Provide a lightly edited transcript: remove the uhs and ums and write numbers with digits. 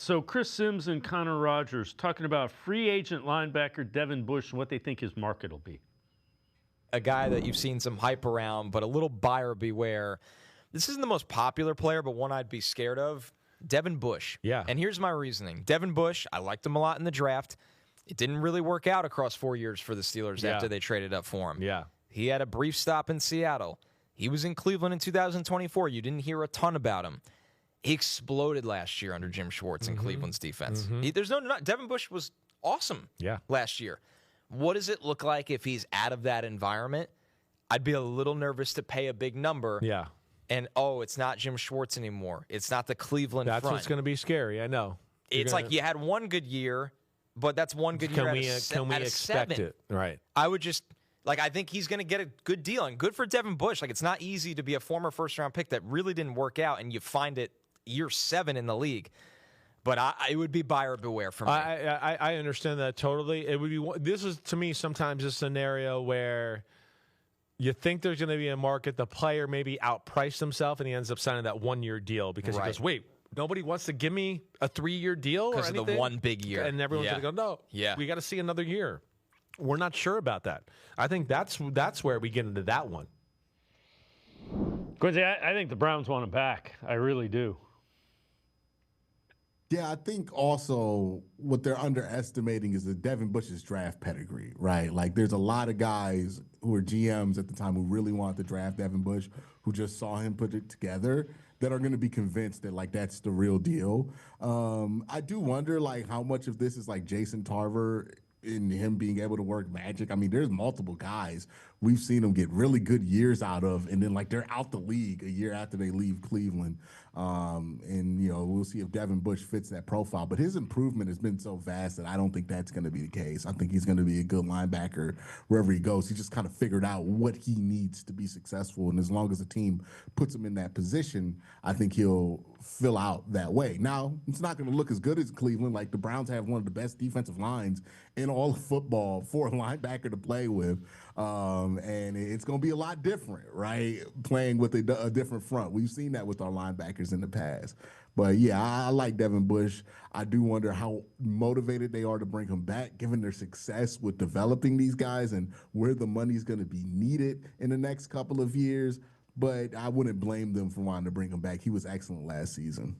So Chris Sims and Connor Rogers talking about free agent linebacker Devin Bush and what they think his market will be. A guy that you've seen some hype around, but a little buyer beware. This isn't the most popular player, but one I'd be scared of. Devin Bush. Yeah. And here's my reasoning. Devin Bush, I liked him a lot in the draft. It didn't really work out across 4 years for the Steelers after they traded up for him. Yeah. He had a brief stop in Seattle. He was in Cleveland in 2024. You didn't hear a ton about him. He exploded last year under Jim Schwartz in Cleveland's defense. Devin Bush was awesome last year. What does it look like if he's out of that environment? I'd be a little nervous to pay a big number. Yeah. And, it's not Jim Schwartz anymore. It's not the Cleveland That's front. what's going to be scary, I know. It's like you had one good year, but that's one good year Can we out of expect 7. it? Right. I would just, I think he's going to get a good deal. And good for Devin Bush. It's not easy to be a former first-round pick that really didn't work out, and you find it year 7 in the league. But it would be buyer beware for me. I understand that totally. It would be. This is, to me, sometimes a scenario where you think there's going to be a market. The player maybe outpriced himself, and he ends up signing that 1-year deal because he goes, wait, nobody wants to give me a 3-year deal because of the one big year. And everyone's going to go, no, we got to see another year. We're not sure about that. I think that's where we get into that one. Quincy, I think the Browns want him back. I really do. Yeah, I think also what they're underestimating is the Devin Bush's draft pedigree, right? Like, there's a lot of guys who were GMs at the time who really wanted to draft Devin Bush, who just saw him put it together, that are going to be convinced that, that's the real deal. I do wonder, how much of this is, Jason Tarver in him being able to work magic. I mean, there's multiple guys we've seen them get really good years out of, and then they're out the league a year after they leave Cleveland. And we'll see if Devin Bush fits that profile. But his improvement has been so vast that I don't think that's going to be the case. I think he's going to be a good linebacker wherever he goes. He just kind of figured out what he needs to be successful, and as long as the team puts him in that position, I think he'll fill out that way. Now, it's not going to look as good as Cleveland. The Browns have one of the best defensive lines in all of football for a linebacker to play with. And it's going to be a lot different, right? Playing with a different front. We've seen that with our linebackers in the past. But, yeah, I like Devin Bush. I do wonder how motivated they are to bring him back, given their success with developing these guys and where the money's going to be needed in the next couple of years. But I wouldn't blame them for wanting to bring him back. He was excellent last season.